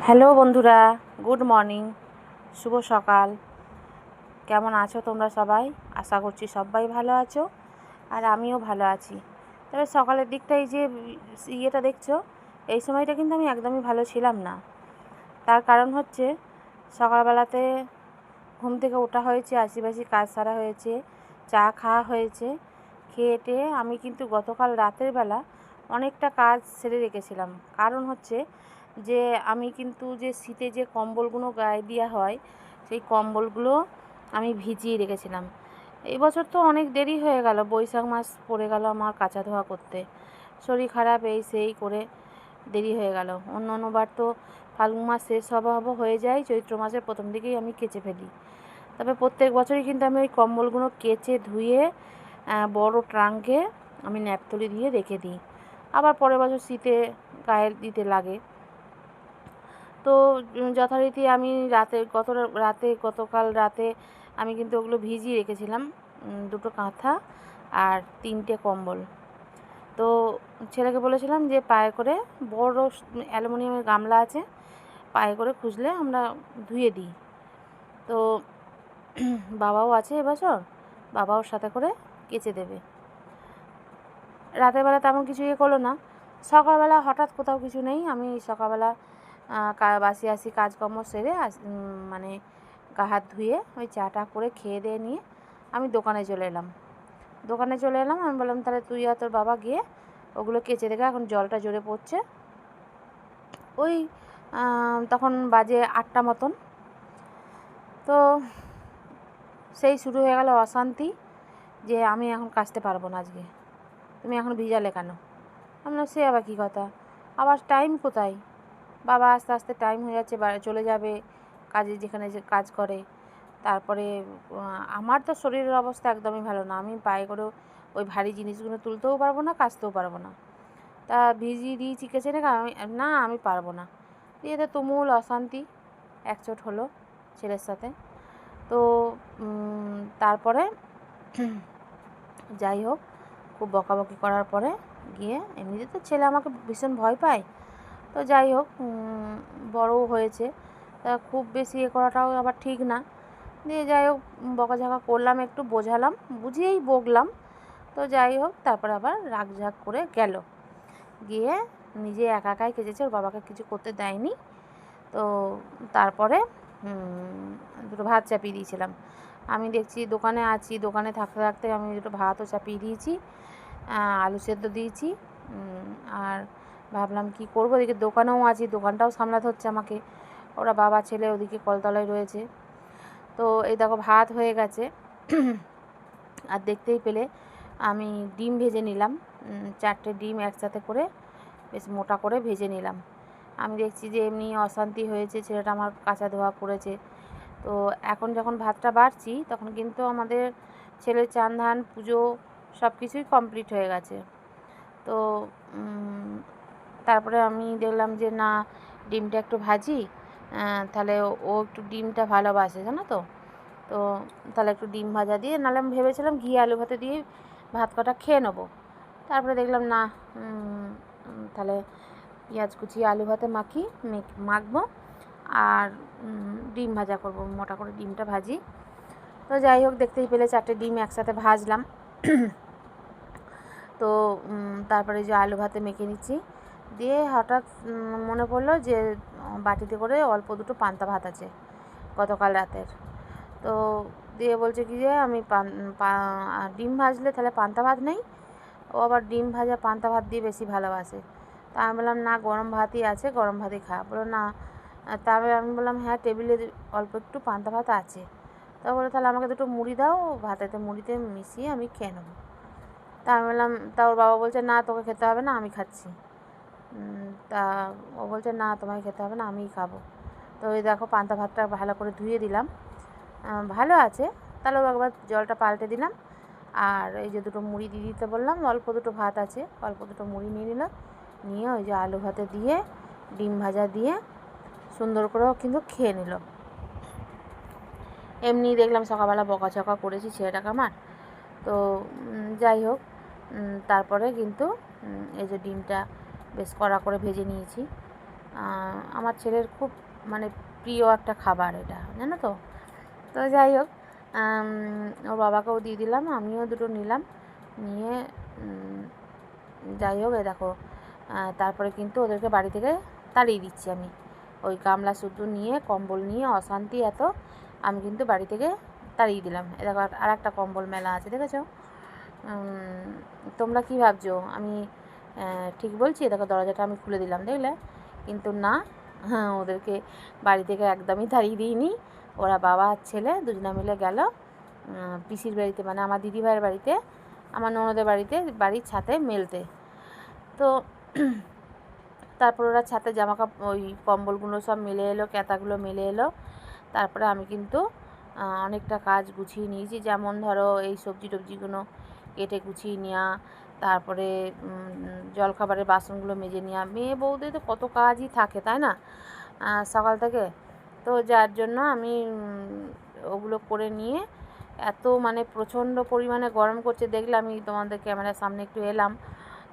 Hello বন্ধুরা, good morning, শুভ সকাল। কেমন আছো তোমরা সবাই? আশা করছি সবাই ভালো আছো, আর আমিও ভালো আছি। তবে সকালের দিকটা এই যে ইয়েটা দেখছো, এই সময়টা কিন্তু আমি একদমই ভালো ছিলাম না। তার কারণ হচ্ছে সকালবেলাতে ঘুম থেকে ওঠা হয়েছে, আশিপাশি কাজ সারা হয়েছে, চা খাওয়া হয়েছে। খেয়ে টেয়ে আমি কিন্তু গতকাল রাতের বেলা অনেকটা কাজ সেরে রেখেছিলাম। কারণ হচ্ছে যে আমি কিন্তু যে শীতে যে কম্বলগুলো গায়ে দেওয়া হয়, সেই কম্বলগুলো আমি ভিজিয়ে রেখেছিলাম। এই বছর তো অনেক দেরি হয়ে গেল, বৈশাখ মাস পড়ে গেল আমার কাচা ধোয়া করতে। শরীর খারাপ এই সেই করে দেরি হয়ে গেল। অন্য বার তো ফাল্গুন মাস শেষ হয়ে যায়, চৈত্র মাসের প্রথম দিকেই আমি কেচে ফেলি। তবে প্রত্যেক বছরই কিন্তু আমি ওই কম্বলগুলো কেচে ধুয়ে বড় ট্রাঙ্কে আমি ন্যাপথলি দিয়ে রেখে দিই। আবার পরের বছর শীতে গায়ে দিতে লাগে। তো যথারীতি আমি গতকাল রাতে আমি কিন্তু ওগুলো ভিজিয়ে রেখেছিলাম, দুটো কাঁথা আর 3টে কম্বল। তো ছেলেকে বলেছিলাম যে পায়ে করে বড় অ্যালুমিনিয়ামের গামলা আছে, পায়ে করে খুঁজলে আমরা ধুয়ে দিই। তো বাবাও আছে এবছর, বাবাও সাথে করে কেচে দেবে। রাতের বেলা তেমন কিছু করলো না। সকালবেলা হঠাৎ কোথাও কিছু নেই, আমি সকালবেলা বাসি কাজকর্ম সেরে মানে গা হাত ধুয়ে ওই চাটা করে খেয়ে দিয়ে নিয়ে আমি দোকানে চলে এলাম। আমি বললাম তাহলে তুই আর তোর বাবা গিয়ে ওগুলো কেচে দেখে, এখন জলটা জোরে পড়ছে। ওই তখন বাজে 8টা মতন। তো সেই শুরু হয়ে গেল অশান্তি, যে আমি এখন কাচতে পারবো না, আজকে তুমি এখন ভিজালে কেন? আমি বললাম সে আবার কী কথা, আবার টাইম কোথায়, বাবা আস্তে আস্তে টাইম হয়ে যাচ্ছে, চলে যাবে কাজে, যেখানে যে কাজ করে। তারপরে আমার তো শরীরের অবস্থা একদমই ভালো না, আমি পায়ে করেও ওই ভারী জিনিসগুলো তুলতেও পারবো না, কাচতেও পারবো না। তা ভিজিয়ে দিয়েছি কেচে রেখে, আমি পারবো না। দিয়ে তো তুমুল অশান্তি একচোট হলো ছেলের সাথে। তো তারপরে যাই হোক, খুব বকাবকি করার পরে গিয়ে, এমনিতে তো ছেলে আমাকে ভীষণ ভয় পায়, তো যাই হোক বড়ও হয়েছে, তা খুব বেশি করাটাও আবার ঠিক না। দিয়ে যাই হোক বকাঝকা করলাম, একটু বোঝালাম, বুঝিয়েই বকলাম। তো যাই হোক তারপরে আবার রাগঝাগ করে গেল, গিয়ে নিজে একাই কেচেছে, ওর বাবাকে কিছু করতে দেয়নি। তো তারপরে দুটো ভাত চাপিয়ে দিয়েছিলাম। আমি দেখছি দোকানে আছি, দোকানে থাকতে থাকতে আমি দুটো ভাতও চাপিয়ে দিয়েছি, আলু সেদ্ধ দিয়েছি। আর ভাবলাম কি করবো, এদিকে দোকানেও আছি, দোকানটাও সামলাতে হচ্ছে আমাকে, ওরা বাবা ছেলে ওদিকে কলতলায় রয়েছে। তো এই দেখো ভাত হয়ে গেছে। আর দেখতেই পেলে আমি ডিম ভেজে নিলাম, 4টে ডিম একসাথে করে বেশ মোটা করে ভেজে নিলাম। আমি দেখছি যে এমনি অশান্তি হয়েছে, ছেলেটা আমার কাঁচা ধোয়া পড়েছে। তো এখন যখন ভাতটা বাড়ছি, তখন কিন্তু আমাদের ছেলের চান ধান পুজো সব কিছুই কমপ্লিট হয়ে গেছে। তো তারপরে আমি দেখলাম যে না, ডিমটা একটু ভাজি, তাহলে ও একটু ডিমটা ভালোবাসে, জানো তো। তো তাহলে একটু ডিম ভাজা দিয়ে, নাহলে আমি ভেবেছিলাম ঘি আলু ভাতে দিয়ে ভাত কটা খেয়ে নেবো। তারপরে দেখলাম না, তাহলে পেঁয়াজ কুচি আলু ভাতে মাখবো, আর ডিম ভাজা করবো, মোটা করে ডিমটা ভাজি। তো যাই হোক দেখতেই পেলে 4টে ডিম একসাথে ভাজলাম। তো তারপরে যে আলু ভাতে মেখে নিচ্ছি, দিয়ে হঠাৎ মনে পড়লো যে বাটিতে করে অল্প দুটো পান্তা ভাত আছে গতকাল রাতের। তো দিয়ে বলছে কি যে আমি ডিম ভাজলে তাহলে পান্তা ভাত নেই, ও আবার ডিম ভাজা পান্তা ভাত দিয়ে বেশি ভালোবাসে। তা আমি বললাম না, গরম ভাতই আছে, গরম ভাতই খা। বলো না, তারপরে আমি বললাম হ্যাঁ, টেবিলে অল্প একটু পান্তা ভাত আছে। তা বলে তাহলে আমাকে দুটো মুড়ি দাও, ভাতেতে মুড়িতে মিশিয়ে আমি খেয়ে নেবো। তা আমি বললাম, তা ওর বাবা বলছে না তোকে খেতে হবে না, আমি খাচ্ছি। তা ও বলছে না তোমায় খেতে হবে না, আমিই খাবো। তো ওই দেখো পান্তা ভাতটা ভালো করে ধুয়ে দিলাম, ভালো আছে। তাহলে একবার জলটা পাল্টে দিলাম, আর এই যে দুটো মুড়ি দিয়ে দিতে বললাম, অল্প দুটো ভাত আছে, অল্প দুটো মুড়ি নিয়ে নিল, নিয়ে ওই যে আলু ভাতে দিয়ে ডিম ভাজা দিয়ে সুন্দর করেও কিন্তু খেয়ে নিল। এমনি দেখলাম সকালবেলা বকাঝকা করেছি ছেলেটাকে আমার। তো যাই হোক তারপরে কিন্তু এই যে ডিমটা বেশ কড়া করে ভেজে নিয়েছি, আমার ছেলের খুব মানে প্রিয় একটা খাবার এটা, জানো তো। তো যাই হোক, ওর বাবাকেও দিয়ে দিলাম, আমিও দুটো নিলাম, নিয়ে যাই হোক এই দেখো, তারপরে কিন্তু ওদেরকে বাড়ি থেকে তাড়িয়ে দিচ্ছি আমি। ওই গামলা শুদ্ধ নিয়ে, কম্বল নিয়ে অশান্তি এত, আমি কিন্তু বাড়ি থেকে তাড়িয়ে দিলাম। এ দেখো আর একটা কম্বল মেলা আছে, দেখেছো? তোমরা কি ভাবছো আমি ঠিক বলছি? দেখো দরজাটা আমি খুলে দিলাম, দেখলে? কিন্তু না, হ্যাঁ, ওদেরকে বাড়ি থেকে একদমই তাড়িয়ে দিইনি। ওরা বাবা আর ছেলে দুজনে মিলে গেল পিসির বাড়িতে, মানে আমার দিদিভাইয়ের বাড়িতে, আমার ননদের বাড়িতে, বাড়ির ছাদে মেলতে। তো তারপর ওরা ছাদে ওই কম্বলগুলো সব মেলে এলো, ক্যাতাগুলো মেলে এলো। তারপরে আমি কিন্তু অনেকটা কাজ গুছিয়ে নিয়েছি, যেমন ধরো এই সবজি টবজিগুলো কেটে গুছিয়ে নেওয়া, তারপরে জলখাবারের বাসনগুলো মেজে নেওয়া। মেয়ে বউদের তো কত কাজই থাকে, তাই না, সকাল থেকে। তো যার জন্য আমি ওগুলো করে নিয়ে, এত মানে প্রচণ্ড পরিমাণে গরম করছে দেখলে, আমি তোমাদের ক্যামেরার সামনে একটু এলাম,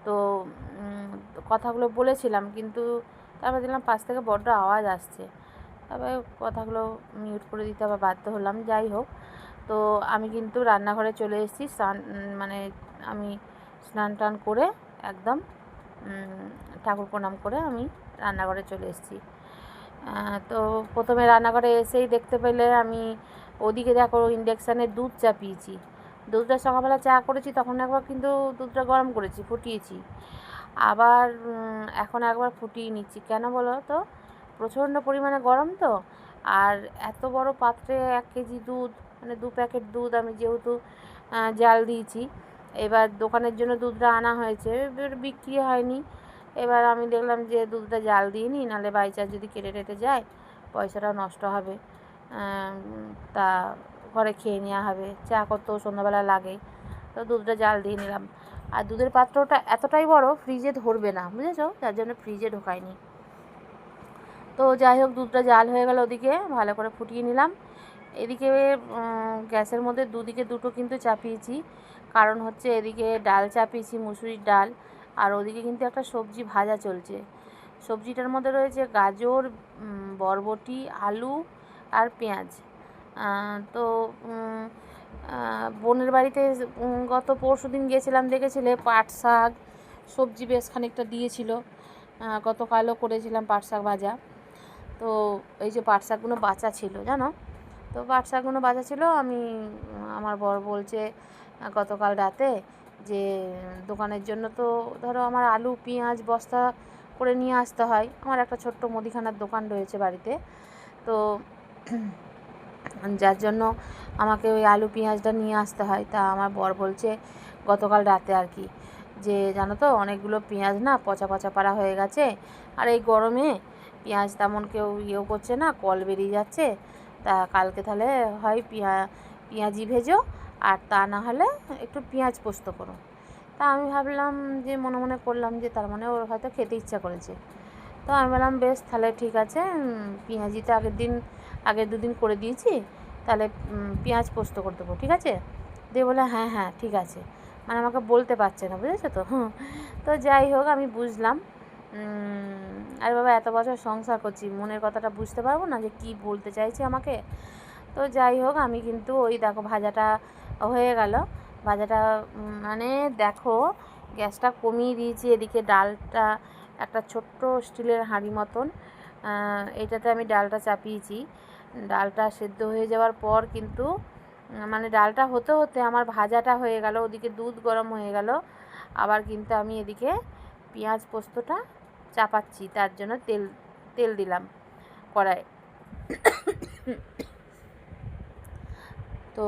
তো কথাগুলো বলেছিলাম, কিন্তু তারপর দেখলাম পাশ থেকে বড্ড আওয়াজ আসছে, তবে কথাগুলো মিউট করে দিতে আবার বাধ্য হলাম। যাই হোক, তো আমি কিন্তু রান্নাঘরে চলে এসেছি, মানে আমি স্নান টান করে একদম ঠাকুর প্রণাম করে আমি রান্নাঘরে চলে এসেছি। তো প্রথমে রান্নাঘরে এসেই দেখতে পেলে আমি ওদিকে দেখো ইন্ডাকশানে দুধ চাপিয়েছি। দুধটা সকালবেলা চা করেছি, তখন একবার কিন্তু দুধটা গরম করেছি, ফুটিয়েছি, আবার এখন একবার ফুটিয়ে নিচ্ছি। কেন বলো তো? প্রচণ্ড পরিমাণে গরম তো, আর এত বড় পাত্রে 1 কেজি দুধ, মানে 2 প্যাকেট দুধ আমি যেহেতু জাল দিয়েছি, এবার দোকানের জন্য দুধটা আনা হয়েছে, বিক্রি হয়নি। এবার আমি দেখলাম যে দুধটা জাল দিয়ে নিই, নাহলে বাই চান্স যদি কেটে যায় পয়সাটাও নষ্ট হবে, তা ঘরে খেয়ে নেওয়া হবে, চা করতেও সন্ধ্যাবেলা লাগে, তো দুধটা জাল দিয়ে নিলাম। আর দুধের পাত্রটা এতটাই বড়, ফ্রিজে ধরবে না, বুঝেছো, যার জন্য ফ্রিজে ঢোকায়নি। তো যাই হোক, দুধটা জাল হয়ে গেল, ওদিকে ভালো করে ফুটিয়ে নিলাম। এদিকে গ্যাসের মধ্যে দুদিকে দুটো কিন্তু চাপিয়েছি, কারণ হচ্ছে এদিকে ডাল চাপিয়েছি, মুসুরির ডাল, আর ওদিকে কিন্তু একটা সবজি ভাজা চলছে। সবজিটার মধ্যে রয়েছে গাজর, বরবটি, আলু আর পেঁয়াজ। তো বোনের বাড়িতে গত পরশুদিন গিয়েছিলাম, দেখেছিলে পাট শাক সবজি বেশ খানিকটা দিয়েছিল, গতকালও করেছিলাম পাট শাক ভাজা। তো এই যে পাট শাকগুলো বাঁচা ছিল, জানো তো, পাট শাকগুলো বাঁচা ছিল। আমার বর বলছে গতকাল রাতে যে দোকানের জন্য তো ধরো আমার আলু পেঁয়াজ বস্তা করে নিয়ে আসতে হয়, আমার একটা ছোট্ট মুদিখানার দোকান রয়েছে বাড়িতে, তো যার জন্য আমাকে ওই আলু পেঁয়াজটা নিয়ে আসতে হয়। তা আমার বর বলছে গতকাল রাতে আর কি, যে জানো তো অনেকগুলো পেঁয়াজ না পচা পচা পাড়া হয়ে গেছে, আর এই গরমে পেঁয়াজ তেমন কেউ ইয়েও করছে না, কল বেরিয়ে যাচ্ছে, তা কালকে তাহলে হয় পেঁয়াজি ভেজো, আর তা না হলে একটু পেঁয়াজ পোস্ত করো। তা আমি ভাবলাম যে মনে মনে করলাম যে তার মানে ওর হয়তো খেতে ইচ্ছা করেছে। তো আমি বললাম বেশ, তাহলে ঠিক আছে, পেঁয়াজিটা আগের দুদিন করে দিয়েছি, তাহলে পেঁয়াজ পোস্ত করে দেবো, ঠিক আছে? দিয়ে বলে হ্যাঁ হ্যাঁ ঠিক আছে, মানে আমাকে বলতে পারছে না, বুঝেছো তো। তো যাই হোক, আমি বুঝলাম, আরে বাবা এত বছর সংসার করছি, মনের কথাটা বুঝতে পারবো না যে কি বলতে চাইছে আমাকে? তো যাই হোক, আমি কিন্তু ওই দেখো ভাজাটা হয়ে গেল, ভাজাটা মানে দেখো গ্যাসটা কমিয়ে দিয়েছি। এদিকে ডালটা একটা ছোট্ট স্টিলের হাঁড়ি মতন, এটাতে আমি ডালটা চাপিয়েছি। ডালটা সেদ্ধ হয়ে যাওয়ার পর কিন্তু মানে ডালটা হতে হতে আমার ভাজাটা হয়ে গেল, ওদিকে দুধ গরম হয়ে গেল, আবার কিন্তু আমি এদিকে পেঁয়াজ পোস্তটা চাপাচ্ছি, তার জন্য তেল দিলাম কড়াই। তো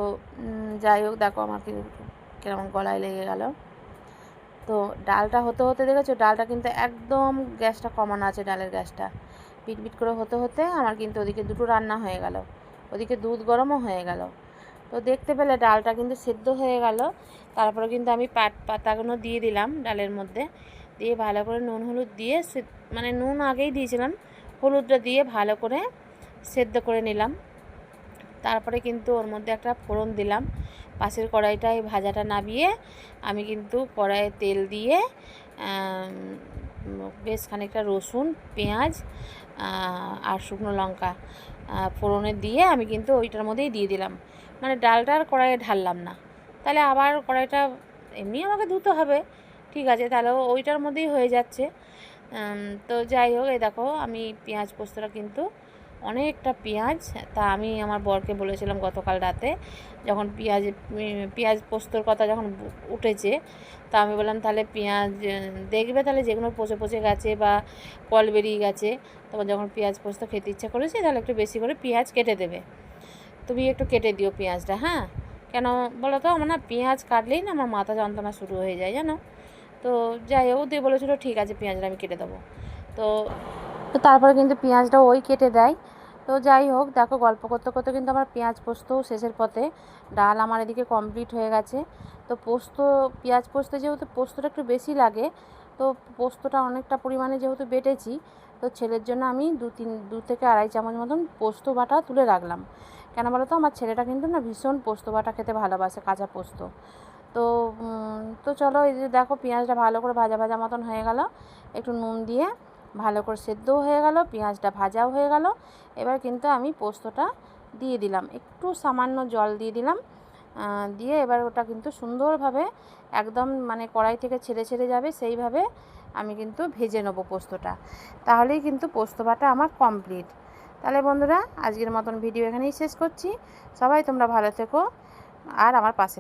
যাই হোক, দেখো আমার কেমন গলায় লেগে গেল। তো ডালটা হতে হতে দেখেছো, ডালটা কিন্তু একদম গ্যাসটা কমানো আছে, ডালের গ্যাসটা পিটপিট করে হতে হতে আমার কিন্তু ওদিকে দুটো রান্না হয়ে গেল, ওদিকে দুধ গরমও হয়ে গেল। তো দেখতে পেলে ডালটা কিন্তু সেদ্ধ হয়ে গেল। তারপরে কিন্তু আমি পাতাগুলো দিয়ে দিলাম ডালের মধ্যে, দিয়ে ভালো করে নুন হলুদ দিয়ে, মানে নুন আগেই দিয়েছিলাম, হলুদটা দিয়ে ভালো করে সেদ্ধ করে নিলাম। তারপরে কিন্তু ওর মধ্যে একটা ফোড়ন দিলাম, পাশের কড়াইটায় ভাজাটা নামিয়ে আমি কিন্তু কড়াইয়ে তেল দিয়ে বেশ খানিকটা রসুন, পেঁয়াজ আর শুকনো লঙ্কা ফোড়নে দিয়ে আমি কিন্তু ওইটার মধ্যেই দিয়ে দিলাম, মানে ডালটা আর কড়াইয়ে ঢাললাম না, তাহলে আবার কড়াইটা এমনি আমাকে ধুতে হবে, ঠিক আছে, তাহলে ওইটার মধ্যেই হয়ে যাচ্ছে। তো যাই হোক, এই দেখো আমি পেঁয়াজ পোস্তটা কিন্তু অনেকটা পেঁয়াজ, তা আমি আমার বরকে বলেছিলাম গতকাল রাতে যখন পেঁয়াজ পোস্তর কথা যখন উঠেছে, তা আমি বললাম তাহলে পেঁয়াজ দেখবে, তাহলে যেগুলো পচে পচে গেছে বা কল বেরিয়ে গেছে, তখন যখন পেঁয়াজ পোস্ত খেতে ইচ্ছা করেছে তাহলে একটু বেশি করে পেঁয়াজ কেটে দেবে, তুমি একটু কেটে দিও পেঁয়াজটা, হ্যাঁ। কেন বলো তো, আমার না পেঁয়াজ কাটলেই না আমার মাথা যন্ত্রণা শুরু হয়ে যায় জানো। তো যাই হোক, দিয়ে বলেছিলো ঠিক আছে পেঁয়াজটা আমি কেটে দেবো। তো তো তারপরে কিন্তু পেঁয়াজটা ওই কেটে দেয়। তো যাই হোক, দেখো গল্প করতে করতে কিন্তু আমার পেঁয়াজ পোস্তও শেষের পথে, ডাল আমার এদিকে কমপ্লিট হয়ে গেছে। তো পেঁয়াজ পোস্তে যেহেতু পোস্তটা একটু বেশি লাগে, তো পোস্তটা অনেকটা পরিমাণে যেহেতু বেটেছি, তো ছেলের জন্য আমি 2 থেকে আড়াই চামচ মতন পোস্ত বাটা তুলে রাখলাম। কেন বলো তো, আমার ছেলেটা কিন্তু না ভীষণ পোস্ত বাটা খেতে ভালোবাসে, কাঁচা পোস্ত। তো তো চলো, এই যে দেখো পেঁয়াজটা ভালো করে ভাজা ভাজা মতন হয়ে গেল, একটু নুন দিয়ে ভালো করে সেদ্ধও হয়ে গেল, পেঁয়াজটা ভাজাও হয়ে গেল। এবার কিন্তু আমি পোস্তটা দিয়ে দিলাম, একটু সামান্য জল দিয়ে দিলাম, দিয়ে এবার ওটা কিন্তু সুন্দরভাবে একদম মানে কড়াই থেকে ছেড়ে ছেড়ে যাবে সেইভাবে আমি কিন্তু ভেজে নেবো পোস্তটা, তাহলেই কিন্তু পোস্ত বাটা আমার কমপ্লিট। তাহলে বন্ধুরা, আজকের মতন ভিডিও এখানেই শেষ করছি। সবাই তোমরা ভালো থেকো আর আমার পাশে থেকো।